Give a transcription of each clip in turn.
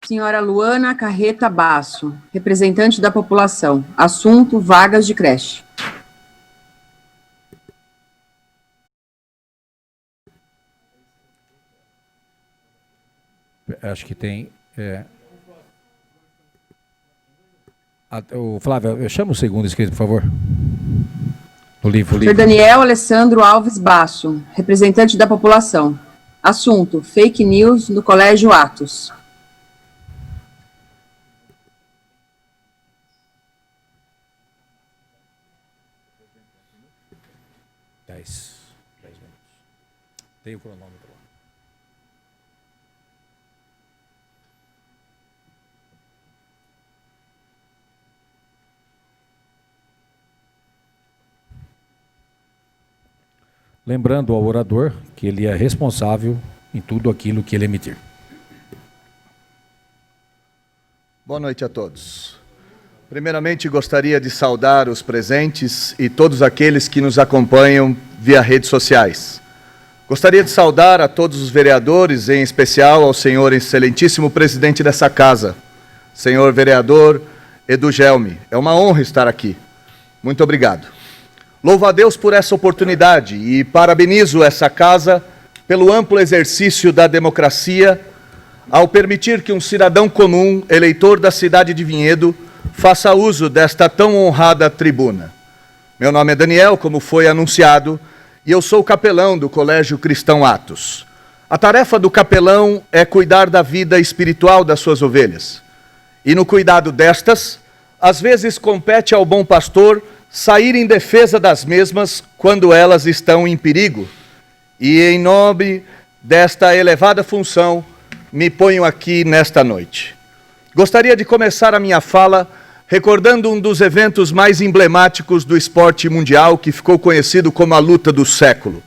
Senhora Luana Carreta Basso, representante da população. Assunto: vagas de creche. Acho que tem... O Flávio, eu chamo o segundo inscrito, por favor. No livro. Senhor Daniel Alessandro Alves Basso, representante da população. Assunto: fake news no Colégio Atos. Dez minutos. Tem o cronômetro lá. Lembrando ao orador que ele é responsável em tudo aquilo que ele emitir. Boa noite a todos. Primeiramente, gostaria de saudar os presentes e todos aqueles que nos acompanham via redes sociais. Gostaria de saudar a todos os vereadores, em especial ao senhor excelentíssimo presidente dessa casa, senhor vereador Edu Gelmi. É uma honra estar aqui. Muito obrigado. Louvo a Deus por essa oportunidade e parabenizo essa casa pelo amplo exercício da democracia ao permitir que um cidadão comum, eleitor da cidade de Vinhedo, faça uso desta tão honrada tribuna. Meu nome é Daniel, como foi anunciado, e eu sou capelão do Colégio Cristão Atos. A tarefa do capelão é cuidar da vida espiritual das suas ovelhas. E no cuidado destas, às vezes compete ao bom pastor sair em defesa das mesmas quando elas estão em perigo. E em nome desta elevada função, me ponho aqui nesta noite. Gostaria de começar a minha fala recordando um dos eventos mais emblemáticos do esporte mundial, que ficou conhecido como a luta do século.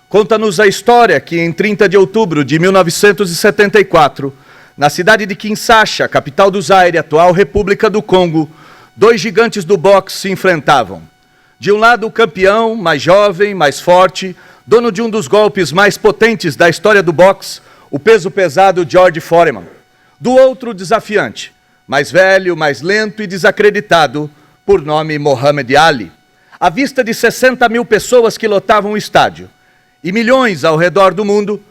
Conta-nos a história que em 30 de outubro de 1974, na cidade de Kinshasa, capital do Zaire, atual República do Congo, dois gigantes do boxe se enfrentavam. De um lado, o campeão, mais jovem, mais forte, dono de um dos golpes mais potentes da história do boxe, o peso pesado George Foreman. Do outro, o desafiante, mais velho, mais lento e desacreditado, por nome Muhammad Ali. À vista de 60 mil pessoas que lotavam o estádio e milhões ao redor do mundo,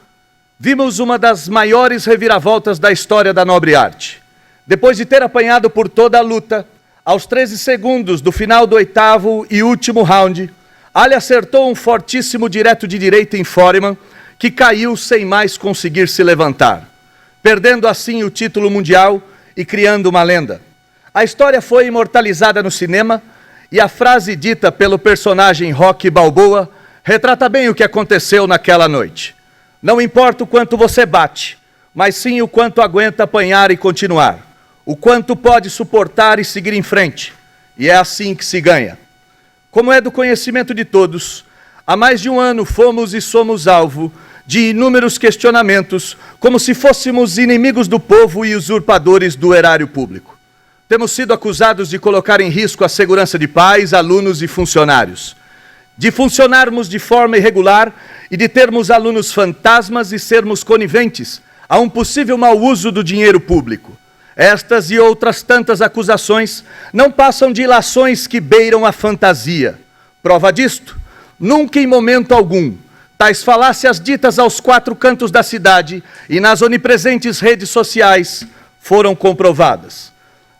vimos uma das maiores reviravoltas da história da nobre arte. Depois de ter apanhado por toda a luta, aos 13 segundos do final do oitavo e último round, Ali acertou um fortíssimo direto de direita em Foreman, que caiu sem mais conseguir se levantar, perdendo assim o título mundial e criando uma lenda. A história foi imortalizada no cinema e a frase dita pelo personagem Rocky Balboa retrata bem o que aconteceu naquela noite. Não importa o quanto você bate, mas sim o quanto aguenta apanhar e continuar. O quanto pode suportar e seguir em frente. E é assim que se ganha. Como é do conhecimento de todos, há mais de um ano fomos e somos alvo de inúmeros questionamentos, como se fôssemos inimigos do povo e usurpadores do erário público. Temos sido acusados de colocar em risco a segurança de pais, alunos e funcionários, de funcionarmos de forma irregular e de termos alunos fantasmas e sermos coniventes a um possível mau uso do dinheiro público. Estas e outras tantas acusações não passam de ilações que beiram a fantasia. Prova disto, nunca em momento algum, tais falácias ditas aos quatro cantos da cidade e nas onipresentes redes sociais foram comprovadas.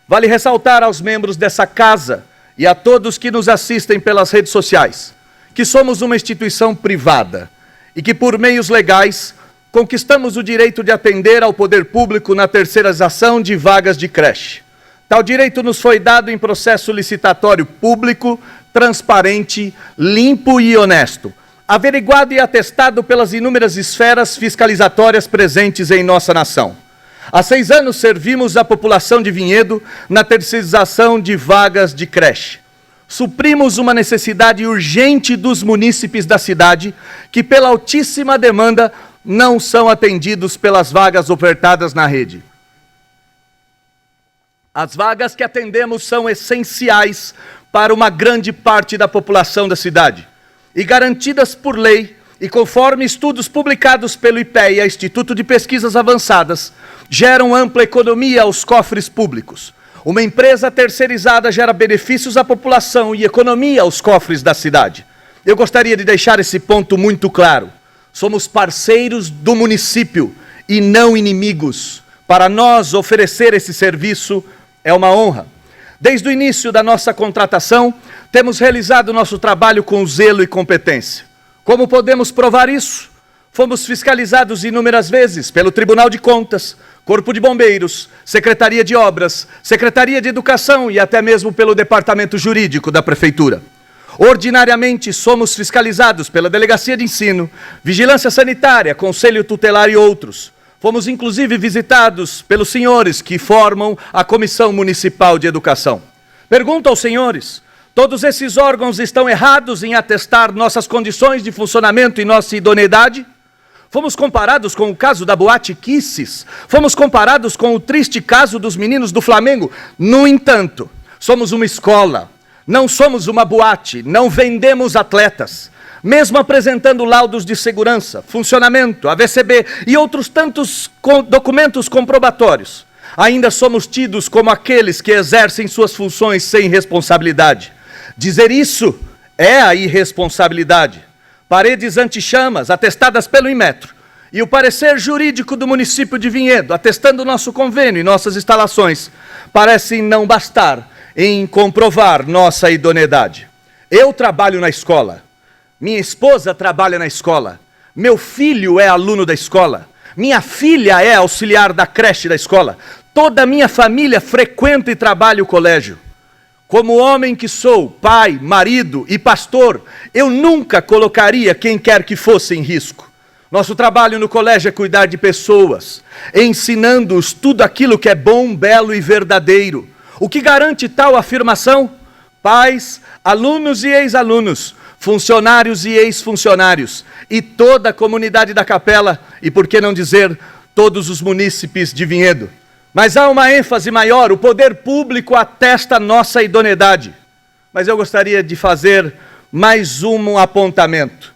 Vale ressaltar aos membros dessa casa e a todos que nos assistem pelas redes sociais, que somos uma instituição privada e que por meios legais conquistamos o direito de atender ao poder público na terceirização de vagas de creche. Tal direito nos foi dado em processo licitatório público, transparente, limpo e honesto, averiguado e atestado pelas inúmeras esferas fiscalizatórias presentes em nossa nação. Há 6 anos servimos a população de Vinhedo na terceirização de vagas de creche. Suprimos uma necessidade urgente dos munícipes da cidade que, pela altíssima demanda, não são atendidos pelas vagas ofertadas na rede. As vagas que atendemos são essenciais para uma grande parte da população da cidade e garantidas por lei e conforme estudos publicados pelo IPEA, Instituto de Pesquisas Avançadas, geram ampla economia aos cofres públicos. Uma empresa terceirizada gera benefícios à população e economia aos cofres da cidade. Eu gostaria de deixar esse ponto muito claro. Somos parceiros do município e não inimigos. Para nós, oferecer esse serviço é uma honra. Desde o início da nossa contratação, temos realizado nosso trabalho com zelo e competência. Como podemos provar isso? Fomos fiscalizados inúmeras vezes pelo Tribunal de Contas, Corpo de Bombeiros, Secretaria de Obras, Secretaria de Educação e até mesmo pelo Departamento Jurídico da Prefeitura. Ordinariamente, somos fiscalizados pela Delegacia de Ensino, Vigilância Sanitária, Conselho Tutelar e outros. Fomos, inclusive, visitados pelos senhores que formam a Comissão Municipal de Educação. Pergunto aos senhores, todos esses órgãos estão errados em atestar nossas condições de funcionamento e nossa idoneidade? Fomos comparados com o caso da Boate Kisses, fomos comparados com o triste caso dos meninos do Flamengo. No entanto, somos uma escola, não somos uma boate, não vendemos atletas. Mesmo apresentando laudos de segurança, funcionamento, AVCB e outros tantos documentos comprobatórios, ainda somos tidos como aqueles que exercem suas funções sem responsabilidade. Dizer isso é a irresponsabilidade. Paredes anti-chamas, atestadas pelo Inmetro, e o parecer jurídico do município de Vinhedo, atestando nosso convênio e nossas instalações, parecem não bastar em comprovar nossa idoneidade. Eu trabalho na escola, minha esposa trabalha na escola, meu filho é aluno da escola, minha filha é auxiliar da creche da escola, toda a minha família frequenta e trabalha o colégio. Como homem que sou, pai, marido e pastor, eu nunca colocaria quem quer que fosse em risco. Nosso trabalho no colégio é cuidar de pessoas, ensinando-os tudo aquilo que é bom, belo e verdadeiro. O que garante tal afirmação? Pais, alunos e ex-alunos, funcionários e ex-funcionários, e toda a comunidade da Capela, e por que não dizer, todos os munícipes de Vinhedo. Mas há uma ênfase maior, o poder público atesta nossa idoneidade. Mas eu gostaria de fazer mais um apontamento.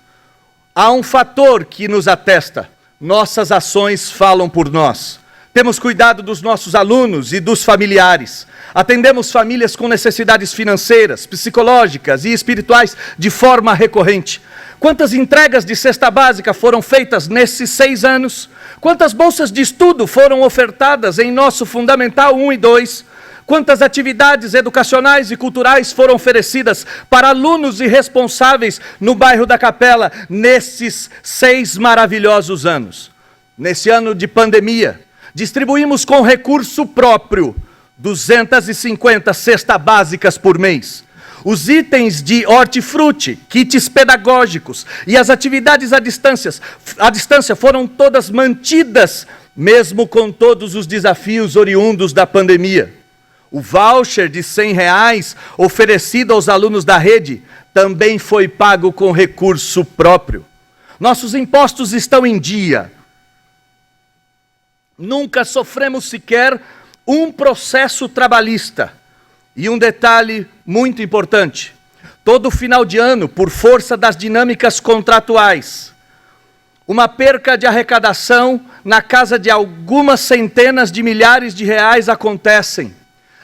Há um fator que nos atesta, nossas ações falam por nós. Temos cuidado dos nossos alunos e dos familiares. Atendemos famílias com necessidades financeiras, psicológicas e espirituais de forma recorrente. Quantas entregas de cesta básica foram feitas nesses 6 anos? Quantas bolsas de estudo foram ofertadas em nosso Fundamental 1 e 2? Quantas atividades educacionais e culturais foram oferecidas para alunos irresponsáveis no bairro da Capela nesses 6 maravilhosos anos? Nesse ano de pandemia, distribuímos com recurso próprio 250 cestas básicas por mês. Os itens de hortifruti, kits pedagógicos e as atividades à distância foram todas mantidas, mesmo com todos os desafios oriundos da pandemia. O voucher de R$100 oferecido aos alunos da rede também foi pago com recurso próprio. Nossos impostos estão em dia. Nunca sofremos sequer um processo trabalhista. E um detalhe muito importante, todo final de ano, por força das dinâmicas contratuais, uma perca de arrecadação na casa de algumas centenas de milhares de reais acontecem.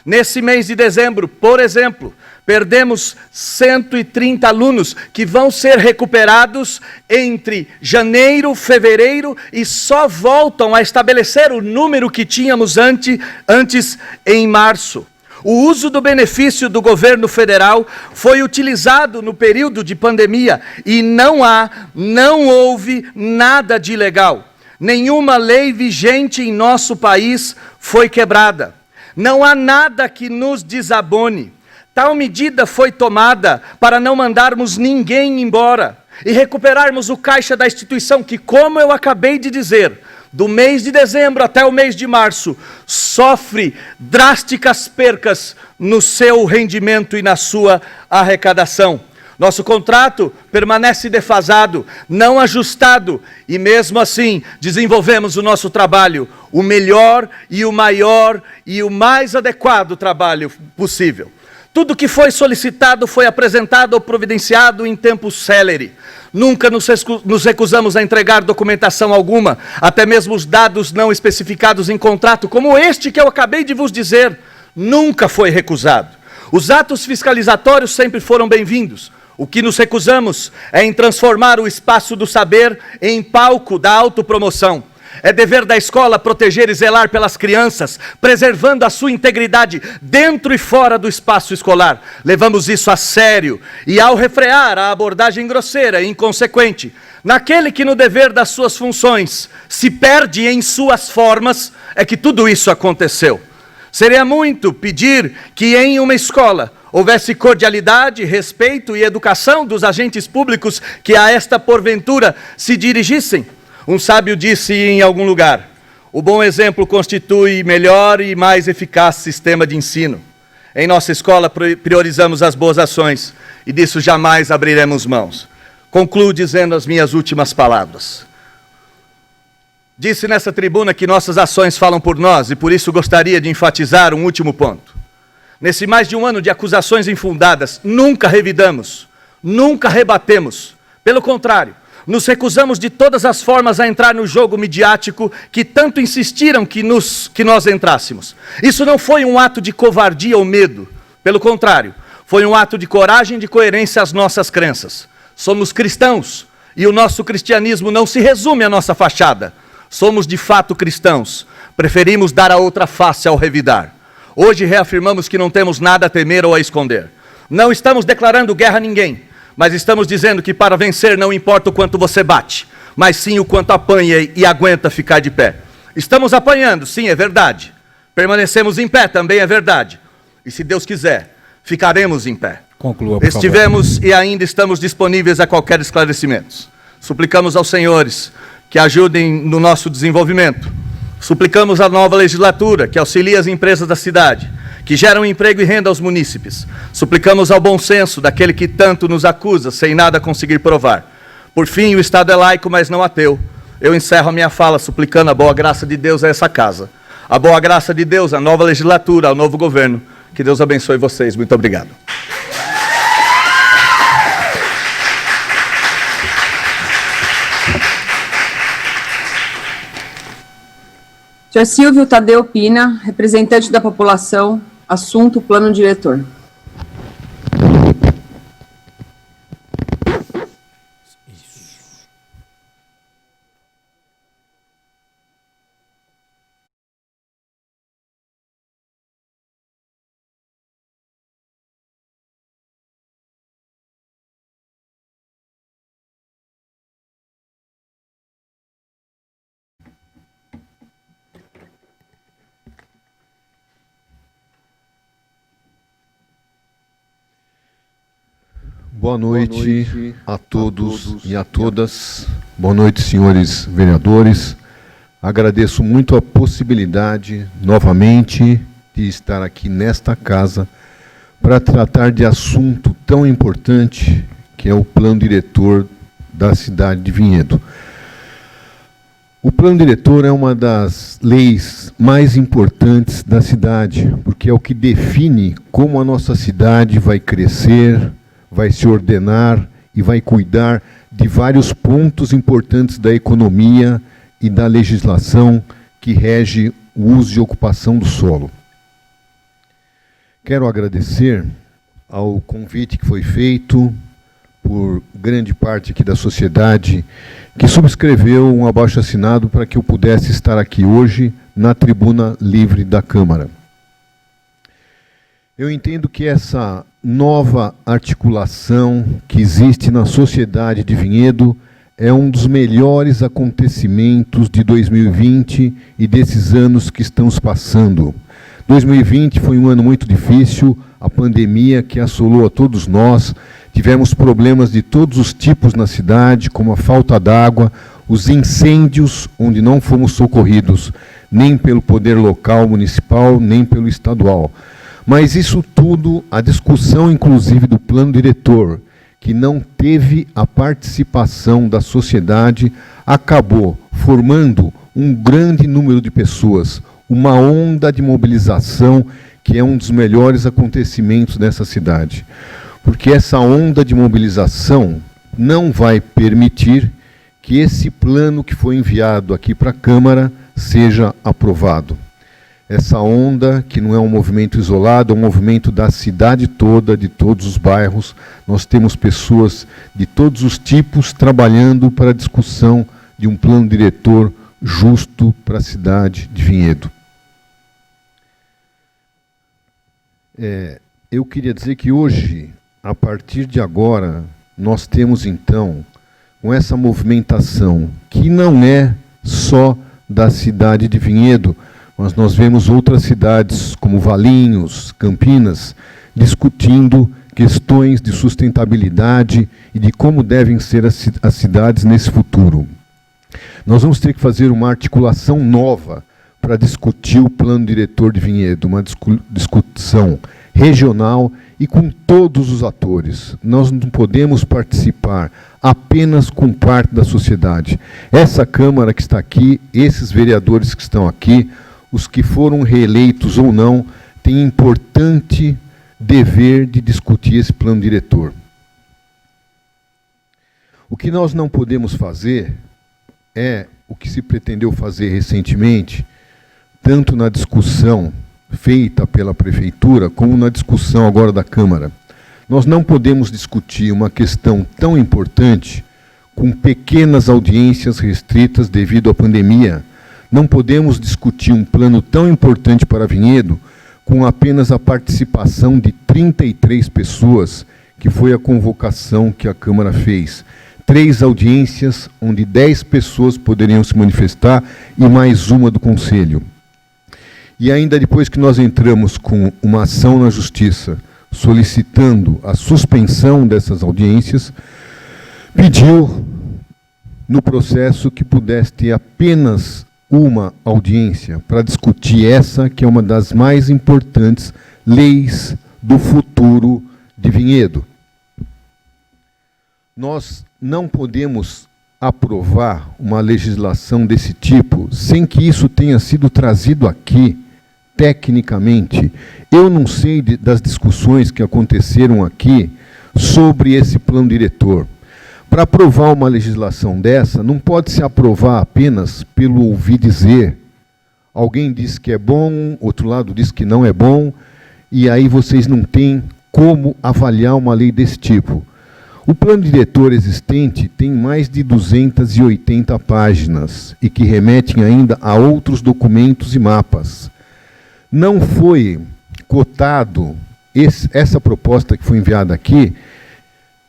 Nesse mês de dezembro, por exemplo, perdemos 130 alunos que vão ser recuperados entre janeiro, fevereiro e só voltam a estabelecer o número que tínhamos antes em março. O uso do benefício do governo federal foi utilizado no período de pandemia e não houve nada de ilegal. Nenhuma lei vigente em nosso país foi quebrada. Não há nada que nos desabone. Tal medida foi tomada para não mandarmos ninguém embora e recuperarmos o caixa da instituição que, como eu acabei de dizer, do mês de dezembro até o mês de março, sofre drásticas percas no seu rendimento e na sua arrecadação. Nosso contrato permanece defasado, não ajustado, e mesmo assim desenvolvemos o nosso trabalho, o melhor e o maior e o mais adequado trabalho possível. Tudo que foi solicitado foi apresentado ou providenciado em tempo célere. Nunca nos recusamos a entregar documentação alguma, até mesmo os dados não especificados em contrato, como este que eu acabei de vos dizer, nunca foi recusado. Os atos fiscalizatórios sempre foram bem-vindos. O que nos recusamos é em transformar o espaço do saber em palco da autopromoção. É dever da escola proteger e zelar pelas crianças, preservando a sua integridade dentro e fora do espaço escolar. Levamos isso a sério e, ao refrear a abordagem grosseira e inconsequente, naquele que no dever das suas funções se perde em suas formas, é que tudo isso aconteceu. Seria muito pedir que em uma escola houvesse cordialidade, respeito e educação dos agentes públicos que a esta porventura se dirigissem. Um sábio disse em algum lugar: o bom exemplo constitui melhor e mais eficaz sistema de ensino. Em nossa escola priorizamos as boas ações e disso jamais abriremos mãos. Concluo dizendo as minhas últimas palavras. Disse nessa tribuna que nossas ações falam por nós e por isso gostaria de enfatizar um último ponto. Nesse mais de um ano de acusações infundadas, nunca revidamos, nunca rebatemos. Pelo contrário, nos recusamos de todas as formas a entrar no jogo midiático que tanto insistiram que nós entrássemos. Isso não foi um ato de covardia ou medo. Pelo contrário, foi um ato de coragem e de coerência às nossas crenças. Somos cristãos e o nosso cristianismo não se resume à nossa fachada. Somos de fato cristãos. Preferimos dar a outra face ao revidar. Hoje reafirmamos que não temos nada a temer ou a esconder. Não estamos declarando guerra a ninguém, mas estamos dizendo que para vencer não importa o quanto você bate, mas sim o quanto apanha e aguenta ficar de pé. Estamos apanhando, sim, é verdade. Permanecemos em pé, também é verdade. E se Deus quiser, ficaremos em pé. Conclua, por favor. Estivemos e ainda estamos disponíveis a qualquer esclarecimento. Suplicamos aos senhores que ajudem no nosso desenvolvimento. Suplicamos à nova legislatura que auxilie as empresas da cidade, que geram emprego e renda aos munícipes. Suplicamos ao bom senso daquele que tanto nos acusa, sem nada conseguir provar. Por fim, o Estado é laico, mas não ateu. Eu encerro a minha fala suplicando a boa graça de Deus a essa casa. A boa graça de Deus à nova legislatura, ao novo governo. Que Deus abençoe vocês. Muito obrigado. Sr. Silvio Tadeu Pina, representante da população, assunto plano diretor. Boa noite a todos e a todas. Boa noite, senhores vereadores. Agradeço muito a possibilidade, novamente, de estar aqui nesta casa para tratar de assunto tão importante que é o plano diretor da cidade de Vinhedo. O plano diretor é uma das leis mais importantes da cidade, porque é o que define como a nossa cidade vai crescer, vai se ordenar e vai cuidar de vários pontos importantes da economia e da legislação que rege o uso e ocupação do solo. Quero agradecer ao convite que foi feito por grande parte aqui da sociedade que subscreveu um abaixo-assinado para que eu pudesse estar aqui hoje na tribuna livre da Câmara. Eu entendo que essa nova articulação que existe na sociedade de Vinhedo é um dos melhores acontecimentos de 2020 e desses anos que estamos passando. 2020 foi um ano muito difícil, a pandemia que assolou a todos nós, tivemos problemas de todos os tipos na cidade, como a falta d'água, os incêndios, onde não fomos socorridos nem pelo poder local, municipal, nem pelo estadual. Mas isso tudo, a discussão inclusive do plano diretor, que não teve a participação da sociedade, acabou formando um grande número de pessoas, uma onda de mobilização que é um dos melhores acontecimentos dessa cidade, porque essa onda de mobilização não vai permitir que esse plano que foi enviado aqui para a Câmara seja aprovado. Essa onda, que não é um movimento isolado, é um movimento da cidade toda, de todos os bairros. Nós temos pessoas de todos os tipos trabalhando para a discussão de um plano diretor justo para a cidade de Vinhedo. Eu queria dizer que hoje, a partir de agora, nós temos então, com essa movimentação, que não é só da cidade de Vinhedo, mas nós vemos outras cidades, como Valinhos, Campinas, discutindo questões de sustentabilidade e de como devem ser as cidades nesse futuro. Nós vamos ter que fazer uma articulação nova para discutir o plano diretor de Vinhedo, uma discussão regional e com todos os atores. Nós não podemos participar apenas com parte da sociedade. Essa Câmara que está aqui, esses vereadores que estão aqui, os que foram reeleitos ou não, têm importante dever de discutir esse plano diretor. O que nós não podemos fazer é o que se pretendeu fazer recentemente, tanto na discussão feita pela Prefeitura, como na discussão agora da Câmara. Nós não podemos discutir uma questão tão importante com pequenas audiências restritas devido à pandemia. Não podemos discutir um plano tão importante para Vinhedo com apenas a participação de 33 pessoas, que foi a convocação que a Câmara fez. 3 audiências, onde 10 pessoas poderiam se manifestar e mais uma do Conselho. E ainda depois que nós entramos com uma ação na Justiça, solicitando a suspensão dessas audiências, pediu no processo que pudesse ter apenas uma audiência para discutir essa, que é uma das mais importantes leis do futuro de Vinhedo. Nós não podemos aprovar uma legislação desse tipo sem que isso tenha sido trazido aqui, tecnicamente. Eu não sei das discussões que aconteceram aqui sobre esse plano diretor. Para aprovar uma legislação dessa, não pode se aprovar apenas pelo ouvir dizer. Alguém diz que é bom, outro lado diz que não é bom, e aí vocês não têm como avaliar uma lei desse tipo. O plano diretor existente tem mais de 280 páginas e que remetem ainda a outros documentos e mapas. Não foi cotado essa proposta que foi enviada aqui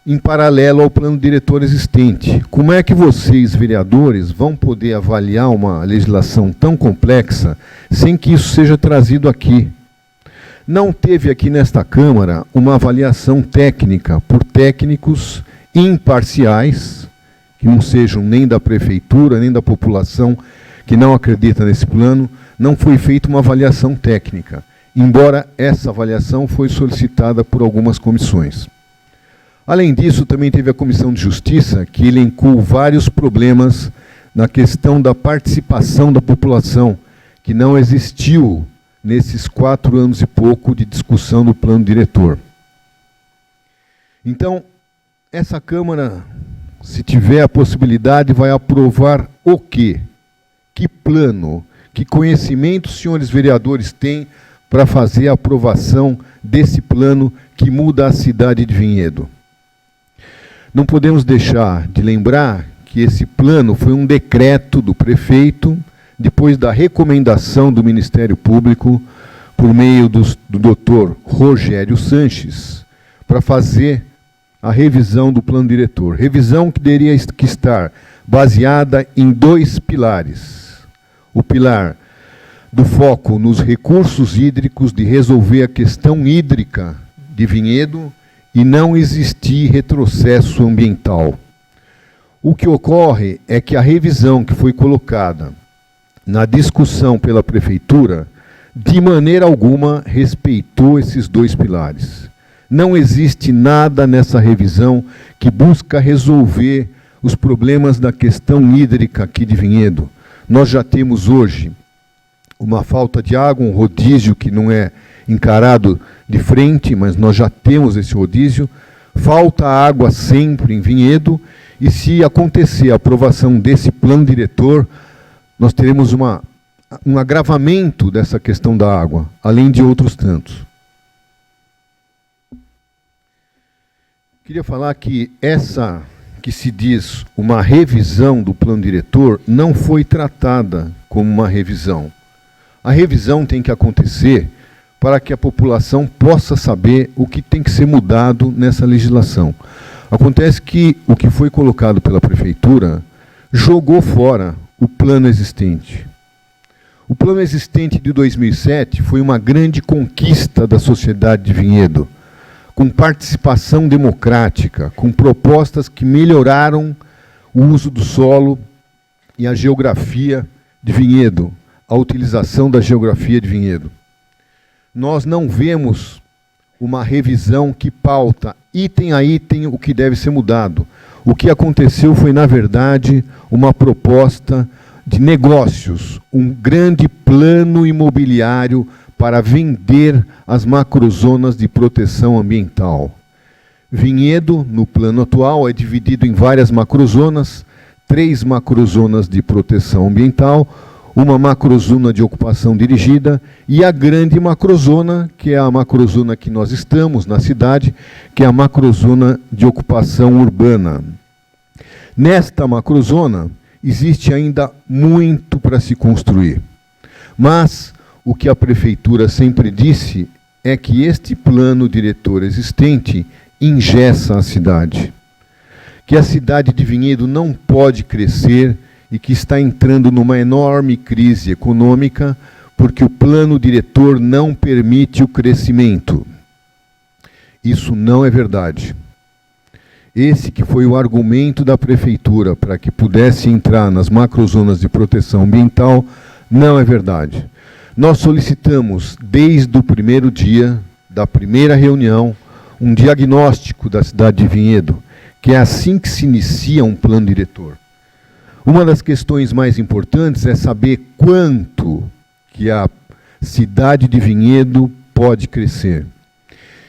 em paralelo ao plano diretor existente. Como é que vocês, vereadores, vão poder avaliar uma legislação tão complexa sem que isso seja trazido aqui? Não teve aqui nesta Câmara uma avaliação técnica por técnicos imparciais, que não sejam nem da Prefeitura, nem da população que não acredita nesse plano. Não foi feita uma avaliação técnica, embora essa avaliação foi solicitada por algumas comissões. Além disso, também teve a Comissão de Justiça, que elencou vários problemas na questão da participação da população, que não existiu nesses 4 anos e pouco de discussão do plano diretor. Então, essa Câmara, se tiver a possibilidade, vai aprovar o quê? Que plano? Que conhecimento os senhores vereadores têm para fazer a aprovação desse plano que muda a cidade de Vinhedo? Não podemos deixar de lembrar que esse plano foi um decreto do prefeito, depois da recomendação do Ministério Público, por meio do doutor Rogério Sanches, para fazer a revisão do plano diretor. Revisão que teria que estar baseada em 2 pilares. O pilar do foco nos recursos hídricos, de resolver a questão hídrica de Vinhedo e não existir retrocesso ambiental. O que ocorre é que a revisão que foi colocada na discussão pela Prefeitura, de maneira alguma respeitou esses 2 pilares. Não existe nada nessa revisão que busca resolver os problemas da questão hídrica aqui de Vinhedo. Nós já temos hoje uma falta de água, um rodízio que não é encarado de frente, mas nós já temos esse rodízio. Falta água sempre em Vinhedo, e se acontecer a aprovação desse plano diretor, nós teremos um agravamento dessa questão da água, além de outros tantos. Queria falar que essa que se diz uma revisão do plano diretor não foi tratada como uma revisão. A revisão tem que acontecer para que a população possa saber o que tem que ser mudado nessa legislação. Acontece que o que foi colocado pela prefeitura jogou fora o plano existente. O plano existente de 2007 foi uma grande conquista da sociedade de Vinhedo, com participação democrática, com propostas que melhoraram o uso do solo e a geografia de Vinhedo, a utilização da geografia de Vinhedo. Nós não vemos uma revisão que pauta item a item o que deve ser mudado. O que aconteceu foi, na verdade, uma proposta de negócios, um grande plano imobiliário para vender as macrozonas de proteção ambiental. Vinhedo, no plano atual, é dividido em várias macrozonas, 3 macrozonas de proteção ambiental, uma macrozona de ocupação dirigida e a grande macrozona, que é a macrozona que nós estamos na cidade, que é a macrozona de ocupação urbana. Nesta macrozona, existe ainda muito para se construir. Mas o que a prefeitura sempre disse é que este plano diretor existente engessa a cidade. Que a cidade de Vinhedo não pode crescer e que está entrando numa enorme crise econômica porque o plano diretor não permite o crescimento. Isso não é verdade. Esse que foi o argumento da prefeitura para que pudesse entrar nas macrozonas de proteção ambiental não é verdade. Nós solicitamos, desde o primeiro dia da primeira reunião, um diagnóstico da cidade de Vinhedo, que é assim que se inicia um plano diretor. Uma das questões mais importantes é saber quanto que a cidade de Vinhedo pode crescer.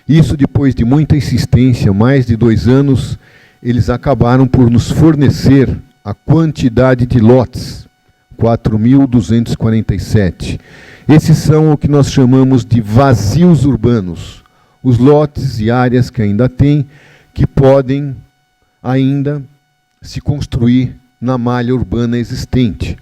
Isso, depois de muita insistência, mais de 2 anos, eles acabaram por nos fornecer a quantidade de lotes, 4.247. Esses são o que nós chamamos de vazios urbanos, os lotes e áreas que ainda tem, que podem ainda se construir na malha urbana existente.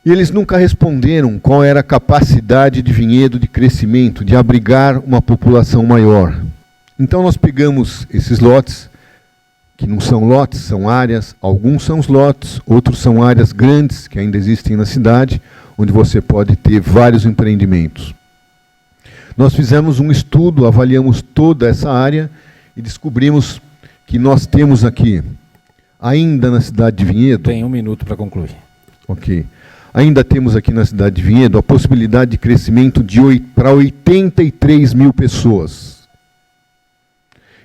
E eles nunca responderam qual era a capacidade de Vinhedo de crescimento, de abrigar uma população maior. Então nós pegamos esses lotes, que não são lotes, são áreas, alguns são os lotes, outros são áreas grandes que ainda existem na cidade, onde você pode ter vários empreendimentos. Nós fizemos um estudo, avaliamos toda essa área e descobrimos que nós temos aqui, ainda na cidade de Vinhedo... Tem 1 minuto para concluir. Ok. Ainda temos aqui na cidade de Vinhedo a possibilidade de crescimento para 83 mil pessoas.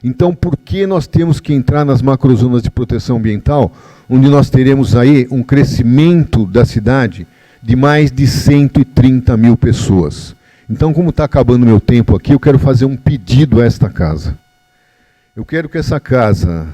Então, por que nós temos que entrar nas macrozonas de proteção ambiental, onde nós teremos aí um crescimento da cidade de mais de 130 mil pessoas? Então, como está acabando meu tempo aqui, eu quero fazer um pedido a esta casa. Eu quero que essa casa,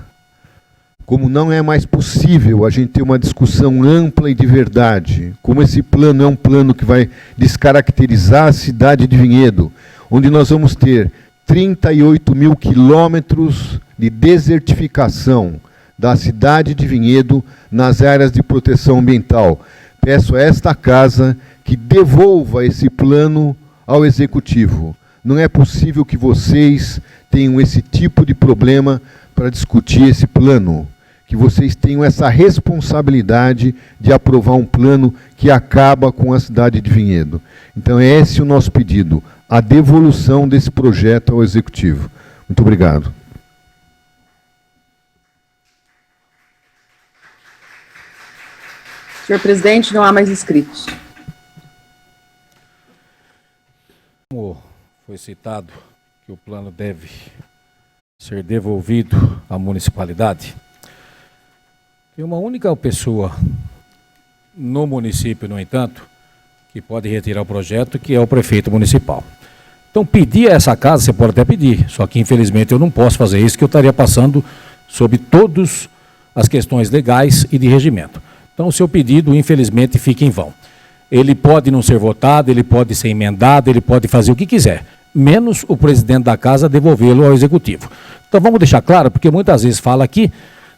como não é mais possível a gente ter uma discussão ampla e de verdade, como esse plano é um plano que vai descaracterizar a cidade de Vinhedo, onde nós vamos ter 38 mil quilômetros de desertificação da cidade de Vinhedo nas áreas de proteção ambiental. Peço a esta casa que devolva esse plano ao Executivo. Não é possível que vocês tenham esse tipo de problema para discutir esse plano, que vocês tenham essa responsabilidade de aprovar um plano que acaba com a cidade de Vinhedo. Então, é esse o nosso pedido, a devolução desse projeto ao Executivo. Muito obrigado. Senhor presidente, não há mais inscritos. Como foi citado que o plano deve ser devolvido à municipalidade, tem uma única pessoa no município, no entanto, que pode retirar o projeto, que é o prefeito municipal. Então, pedir a essa casa, você pode até pedir, só que infelizmente eu não posso fazer isso, que eu estaria passando sobre todas as questões legais e de regimento. Então, o seu pedido, infelizmente, fica em vão. Ele pode não ser votado, ele pode ser emendado, ele pode fazer o que quiser, menos o presidente da casa devolvê-lo ao executivo. Então, vamos deixar claro, porque muitas vezes fala aqui,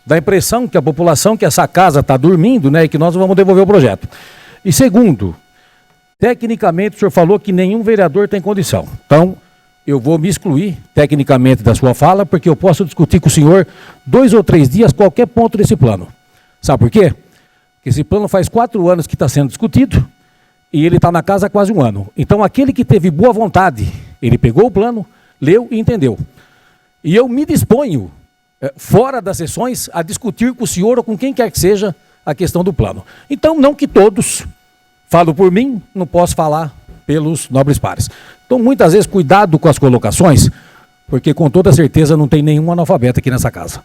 dá a impressão que a população, que essa casa está dormindo, né, e que nós vamos devolver o projeto. E segundo, tecnicamente, o senhor falou que nenhum vereador tem condição. Então, eu vou me excluir, tecnicamente, da sua fala, porque eu posso discutir com o senhor 2 ou 3 dias qualquer ponto desse plano. Sabe por quê? Porque esse plano faz 4 anos que está sendo discutido e ele está na casa há quase 1 ano. Então, aquele que teve boa vontade, ele pegou o plano, leu e entendeu. E eu me disponho, fora das sessões, a discutir com o senhor ou com quem quer que seja a questão do plano. Então, não que todos... Falo por mim, não posso falar pelos nobres pares. Então, muitas vezes, cuidado com as colocações, porque com toda certeza não tem nenhum analfabeto aqui nessa casa.